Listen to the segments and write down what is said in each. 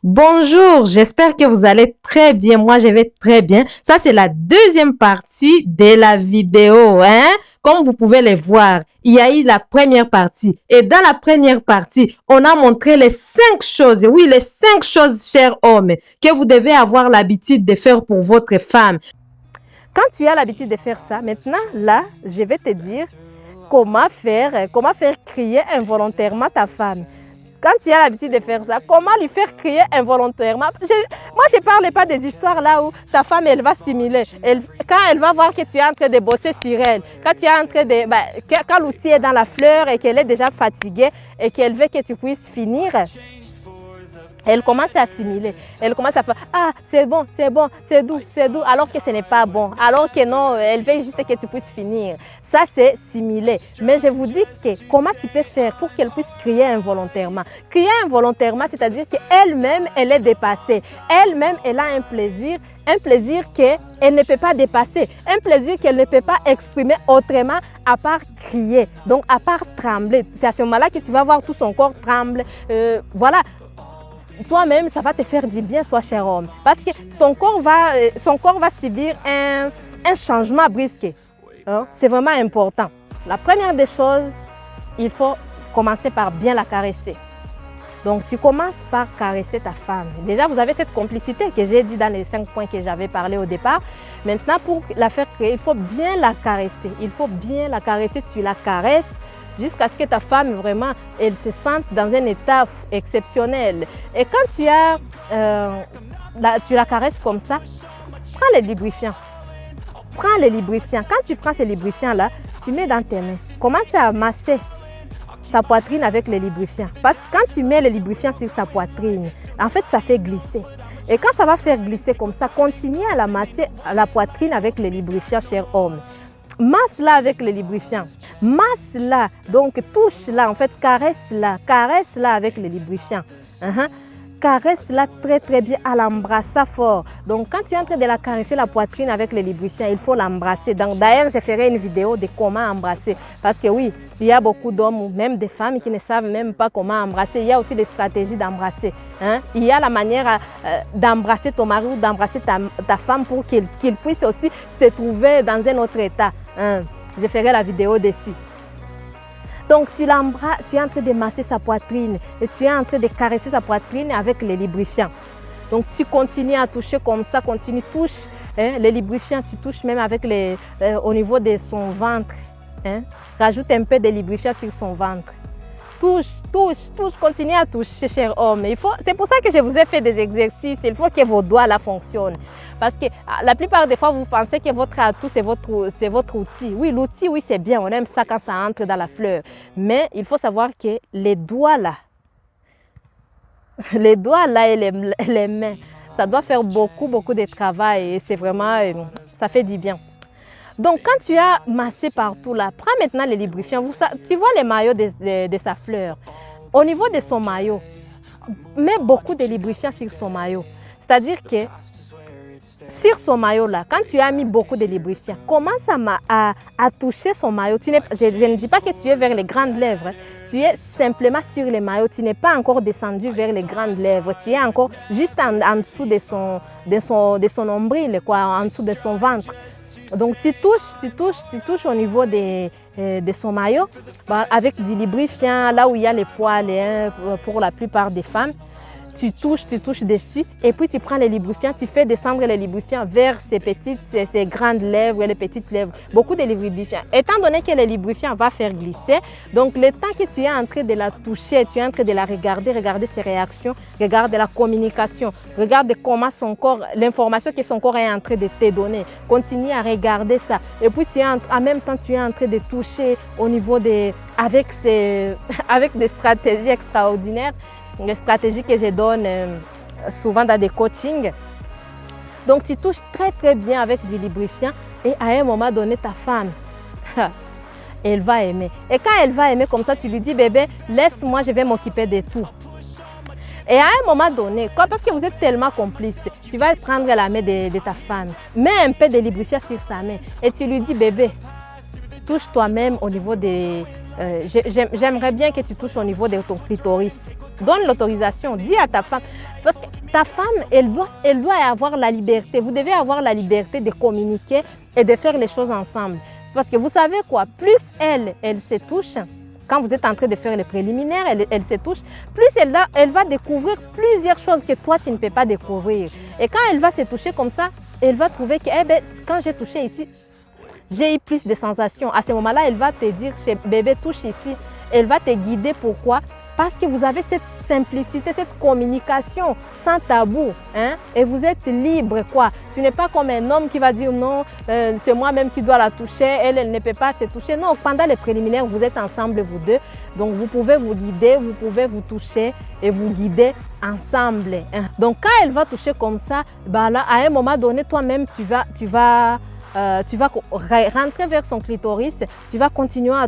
Bonjour, j'espère que vous allez très bien. Moi, je vais très bien. Ça, c'est la deuxième partie de la vidéo, hein. Comme vous pouvez le voir, il y a eu la première partie. Et dans la première partie, on a montré les 5 choses, oui, les 5 choses, chers hommes, que vous devez avoir l'habitude de faire pour votre femme. Quand tu as l'habitude de faire ça, maintenant, là, je vais te dire comment faire crier involontairement ta femme. Quand tu as l'habitude de faire ça, comment lui faire crier involontairement? Moi, je ne parle pas des histoires là où ta femme, elle va simuler. Quand elle va voir que tu es en train de bosser sur elle, quand tu es en train de, quand l'outil est dans la fleur et qu'elle est déjà fatiguée et qu'elle veut que tu puisses finir, elle commence à assimiler. Elle commence à faire « Ah, c'est bon, c'est bon, c'est doux, alors que ce n'est pas bon. Alors que non, elle veut juste que tu puisses finir. » Ça, c'est simuler. Mais je vous dis que comment tu peux faire pour qu'elle puisse crier involontairement. Crier involontairement, c'est-à-dire qu'elle-même, elle est dépassée. Elle-même, elle a un plaisir qu'elle ne peut pas dépasser, un plaisir qu'elle ne peut pas exprimer autrement à part crier, donc à part trembler. C'est à ce moment-là que tu vas voir tout son corps tremble. Voilà. Toi-même, ça va te faire du bien, toi, cher homme. Parce que son corps va subir un changement brusque. Hein? C'est vraiment important. La première des choses, il faut commencer par bien la caresser. Donc, tu commences par caresser ta femme. Déjà, vous avez cette complicité que j'ai dit dans les 5 points que j'avais parlé au départ. Maintenant, pour la faire créer, il faut bien la caresser. Il faut bien la caresser. Tu la caresses jusqu'à ce que ta femme, vraiment, elle se sente dans un état exceptionnel. Et quand tu la caresses comme ça, prends les lubrifiants. Prends les lubrifiants. Quand tu prends ces lubrifiants-là, tu mets dans tes mains. Commence à masser sa poitrine avec les lubrifiants. Parce que quand tu mets les lubrifiants sur sa poitrine, en fait, ça fait glisser. Et quand ça va faire glisser comme ça, continue à la masser à la poitrine avec les lubrifiants, cher homme. Masse-la avec les lubrifiants. Masse-la, donc touche-la, en fait, caresse-la avec les lubrifiants. Caresse-la très très bien, à l'embrasser fort. Donc quand tu es en train de la caresser la poitrine avec les lubrifiants, il faut l'embrasser. D'ailleurs, je ferai une vidéo de comment embrasser. Parce que oui, il y a beaucoup d'hommes ou même des femmes qui ne savent même pas comment embrasser. Il y a aussi des stratégies d'embrasser. Il y a la manière d'embrasser ton mari ou d'embrasser ta femme pour qu'il puisse aussi se trouver dans un autre état. Je ferai la vidéo dessus. Donc tu l'embrasses, tu es en train de masser sa poitrine et tu es en train de caresser sa poitrine avec les lubrifiants. Donc tu continues à toucher comme ça, touche les lubrifiants, tu touches même avec au niveau de son ventre. Rajoute un peu de lubrifiant sur son ventre. Touche, continue à toucher, cher homme. C'est pour ça que je vous ai fait des exercices. Il faut que vos doigts là fonctionnent. Parce que la plupart des fois, vous pensez que votre atout, c'est votre outil. Oui, l'outil, oui, c'est bien. On aime ça quand ça entre dans la fleur. Mais il faut savoir que les doigts là et les mains, ça doit faire beaucoup de travail. Et c'est vraiment, ça fait du bien. Donc, quand tu as massé partout là, prends maintenant les lubrifiants. Tu vois les maillots de sa fleur. Au niveau de son maillot, mets beaucoup de lubrifiants sur son maillot. C'est-à-dire que sur son maillot là, quand tu as mis beaucoup de lubrifiants, commence à toucher son maillot. Je ne dis pas que tu es vers les grandes lèvres. Tu es simplement sur les maillots. Tu n'es pas encore descendu vers les grandes lèvres. Tu es encore juste en dessous de son nombril, quoi, en dessous de son ventre. Donc tu touches au niveau de son maillot avec du lubrifiant, là où il y a les poils pour la plupart des femmes. Tu touches dessus et puis tu prends les lubrifiants, tu fais descendre les lubrifiants vers ces grandes lèvres et les petites lèvres. Beaucoup de lubrifiants. Étant donné que les lubrifiants vont faire glisser, donc le temps que tu es en train de la toucher, tu es en train de la regarder ses réactions, regarde la communication, regarde comment son corps, l'information que son corps est en train de te donner. Continue à regarder ça. Et puis en même temps, tu es en train de toucher au niveau avec des stratégies extraordinaires. Les stratégies que je donne souvent dans des coachings. Donc, tu touches très très bien avec du lubrifiant et à un moment donné, ta femme, elle va aimer. Et quand elle va aimer comme ça, tu lui dis, bébé, laisse-moi, je vais m'occuper de tout. Et à un moment donné, parce que vous êtes tellement complices, tu vas prendre la main de ta femme, mets un peu de lubrifiant sur sa main et tu lui dis, bébé, touche toi-même au niveau de j'aimerais bien que tu touches au niveau de ton clitoris. Donne l'autorisation, dis à ta femme. Parce que ta femme, elle doit avoir la liberté. Vous devez avoir la liberté de communiquer et de faire les choses ensemble. Parce que vous savez quoi, plus elle se touche, quand vous êtes en train de faire les préliminaires, elle se touche, plus elle va découvrir plusieurs choses que toi, tu ne peux pas découvrir. Et quand elle va se toucher comme ça, elle va trouver que quand j'ai touché ici, j'ai eu plus de sensations. À ce moment-là, elle va te dire, bébé, touche ici. Elle va te guider. Pourquoi? Parce que vous avez cette simplicité, cette communication sans tabou. Hein? Et vous êtes libre, quoi. Tu n'es pas comme un homme qui va dire non, c'est moi-même qui dois la toucher, elle ne peut pas se toucher. Non, pendant les préliminaires, vous êtes ensemble, vous deux. Donc, vous pouvez vous guider, vous pouvez vous toucher et vous guider ensemble. Hein? Donc, quand elle va toucher comme ça, bah là, à un moment donné, toi-même, tu vas rentrer vers son clitoris, tu vas continuer à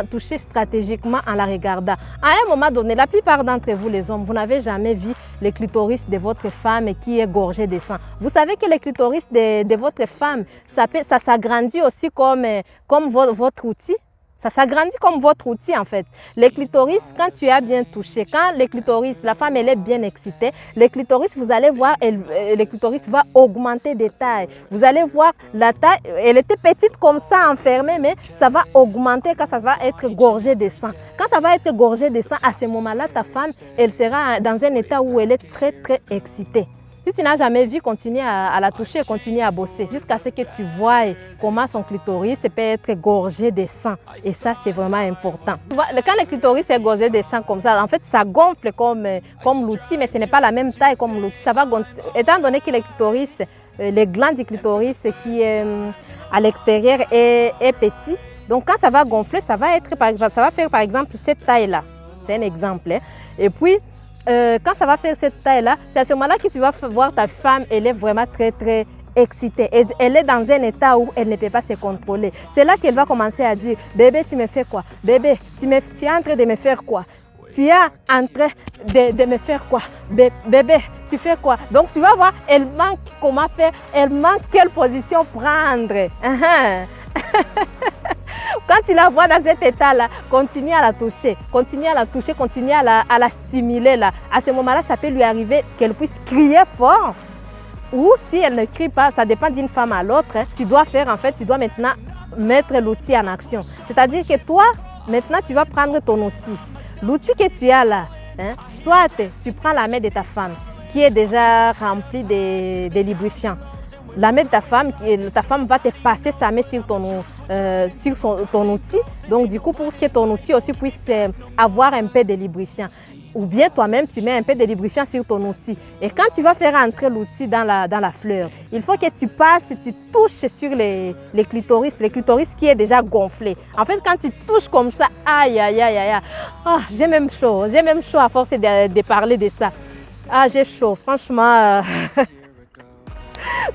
toucher stratégiquement en la regardant. À un moment donné, la plupart d'entre vous, les hommes, vous n'avez jamais vu le clitoris de votre femme qui est gorgé de sang. Vous savez que le clitoris de votre femme, ça s'agrandit aussi comme votre outil. Ça s'agrandit comme votre outil en fait. Le clitoris, quand tu as bien touché, quand le clitoris, la femme elle est bien excitée, le clitoris, vous allez voir, le clitoris va augmenter de taille. Vous allez voir la taille, elle était petite comme ça, enfermée, mais ça va augmenter quand ça va être gorgé de sang. Quand ça va être gorgé de sang, à ce moment-là, ta femme, elle sera dans un état où elle est très très excitée. Si tu n'as jamais vu, continue à la toucher, continue à bosser jusqu'à ce que tu vois comment son clitoris peut être gorgé de sang. Et ça, c'est vraiment important. Quand le clitoris est gorgé de sang comme ça, en fait, ça gonfle comme l'outil, mais ce n'est pas la même taille comme l'outil. Ça va gonfler. Étant donné que le clitoris, les glandes du clitoris qui est à l'extérieur est petit, donc quand ça va gonfler, ça va faire par exemple cette taille-là. C'est un exemple. Hein. Et puis, quand ça va faire cette taille-là, c'est à ce moment-là que tu vas voir ta femme, elle est vraiment très, très excitée. Elle est dans un état où elle ne peut pas se contrôler. C'est là qu'elle va commencer à dire, bébé, tu me fais quoi? Bébé, tu es en train de me faire quoi? Tu es en train de me faire quoi? Bébé, tu fais quoi? Donc, tu vas voir, elle manque comment faire, elle manque quelle position prendre. Quand tu la vois dans cet état-là, continue à la toucher, continue à la stimuler. Là. À ce moment-là, ça peut lui arriver qu'elle puisse crier fort. Ou si elle ne crie pas, ça dépend d'une femme à l'autre. Hein, tu dois maintenant mettre l'outil en action. C'est-à-dire que toi, maintenant, tu vas prendre ton outil. L'outil que tu as là, hein, soit tu prends la main de ta femme qui est déjà remplie de lubrifiant. La main de ta femme va te passer sa main sur ton outil. Donc, du coup, pour que ton outil aussi puisse avoir un peu de lubrifiant. Ou bien toi-même, tu mets un peu de lubrifiant sur ton outil. Et quand tu vas faire entrer l'outil dans la fleur, il faut que tu touches sur les clitoris qui est déjà gonflé. En fait, quand tu touches comme ça, aïe, aïe, aïe, aïe, oh, j'ai même chaud à force de parler de ça. Ah, j'ai chaud, franchement.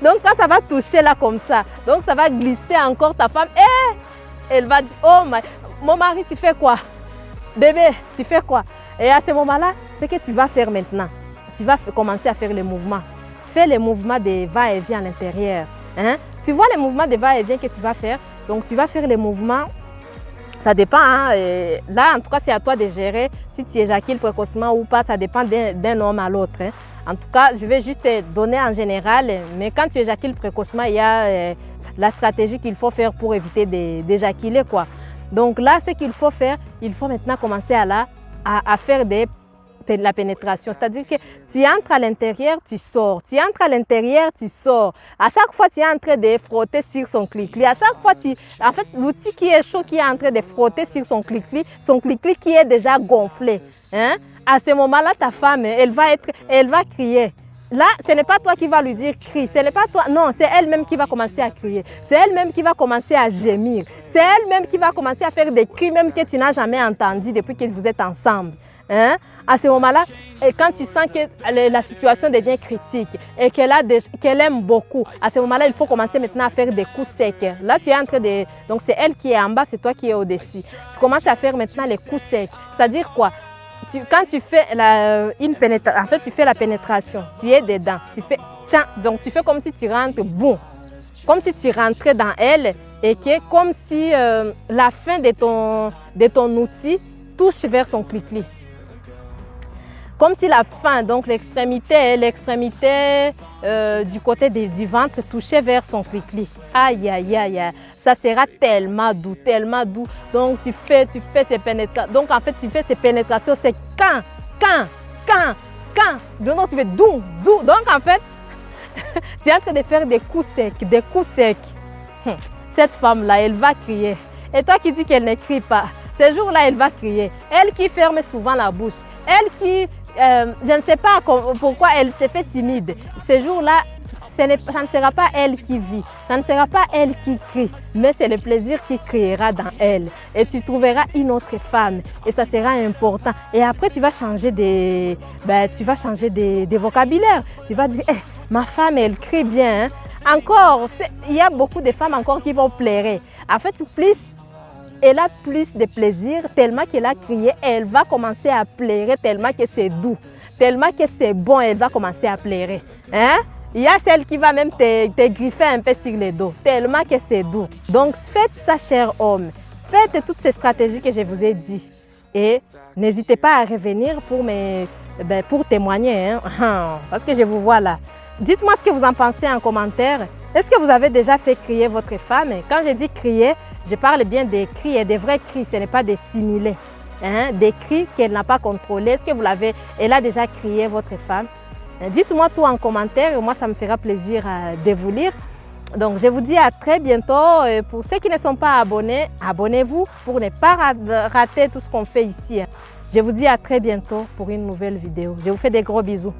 Donc, quand ça va toucher là comme ça, donc ça va glisser encore ta femme. Elle va dire, oh, mon mari, tu fais quoi? Bébé, tu fais quoi? Et à ce moment-là, c'est que tu vas faire maintenant. Tu vas commencer à faire les mouvements. Fais les mouvements de va-et-vient à l'intérieur. Hein? Tu vois les mouvements de va-et-vient que tu vas faire. Donc, tu vas faire les mouvements. Ça dépend. Hein? Là, en tout cas, c'est à toi de gérer si tu éjacules précocement ou pas. Ça dépend d'un homme à l'autre. Hein? En tout cas, je vais juste te donner en général. Mais quand tu éjacules précocement, il y a la stratégie qu'il faut faire pour éviter d'éjaculer, quoi. Donc là, ce qu'il faut faire, il faut maintenant commencer à faire la pénétration. C'est-à-dire que tu entres à l'intérieur, tu sors. Tu entres à l'intérieur, tu sors. À chaque fois, tu es en train de frotter sur son clic-clic. À chaque fois, en fait, l'outil qui est chaud, qui est en train de frotter sur son clic-clic qui est déjà gonflé. Hein? À ce moment-là, ta femme, elle va crier. Là, ce n'est pas toi qui vas lui dire crie, ce n'est pas toi, non, c'est elle-même qui va commencer à crier, c'est elle-même qui va commencer à gémir, c'est elle-même qui va commencer à faire des cris même que tu n'as jamais entendus depuis que vous êtes ensemble. Hein? À ce moment-là, quand tu sens que la situation devient critique et qu'elle aime beaucoup, à ce moment-là, il faut commencer maintenant à faire des coups secs. Là, tu es en train de... Donc, c'est elle qui est en bas, c'est toi qui es au-dessus. Tu commences à faire maintenant les coups secs. C'est-à-dire quoi? Quand tu fais une pénétration, en fait, tu fais la pénétration, tu es dedans, tu fais tiens, donc tu fais comme si tu rentres, boum, comme si tu rentrais dans elle et que comme si la fin de ton outil touche vers son clic-clic. Comme si la fin, donc l'extrémité du côté du ventre touchait vers son clic-clic. Aïe, aïe, aïe, aïe. Ça sera tellement doux, tellement doux. Donc tu fais ces pénétrations. Donc en fait, tu fais ces pénétrations, c'est quand. Donc tu fais doux. Donc en fait, tu es en train de faire des coups secs. Cette femme-là, elle va crier. Et toi qui dis qu'elle ne crie pas, ce jour-là, elle va crier. Elle qui ferme souvent la bouche. Elle qui, je ne sais pas pourquoi elle s'est fait timide. Ce jour-là, ça ne sera pas elle qui vit, ça ne sera pas elle qui crie, mais c'est le plaisir qui criera dans elle. Et tu trouveras une autre femme et ça sera important. Et après, tu vas changer des vocabulaires. Tu vas dire, hey, ma femme, elle crie bien. Hein? Encore, il y a beaucoup de femmes encore qui vont pleurer. En fait, elle a plus de plaisir tellement qu'elle a crié. Elle va commencer à pleurer tellement que c'est doux. Tellement que c'est bon, elle va commencer à pleurer. Hein? Il y a celle qui va même te griffer un peu sur le dos, tellement que c'est doux. Donc faites ça, cher homme. Faites toutes ces stratégies que je vous ai dit. Et n'hésitez pas à revenir pour témoigner. Hein? Parce que je vous vois là. Dites-moi ce que vous en pensez en commentaire. Est-ce que vous avez déjà fait crier votre femme? Quand je dis crier, je parle bien des cris et des vrais cris. Ce n'est pas des similés. Hein? Des cris qu'elle n'a pas contrôlés. Est-ce que elle a déjà crié votre femme? Dites-moi tout en commentaire et moi ça me fera plaisir de vous lire. Donc je vous dis à très bientôt. Pour ceux qui ne sont pas abonnés, abonnez-vous pour ne pas rater tout ce qu'on fait ici. Je vous dis à très bientôt pour une nouvelle vidéo. Je vous fais des gros bisous.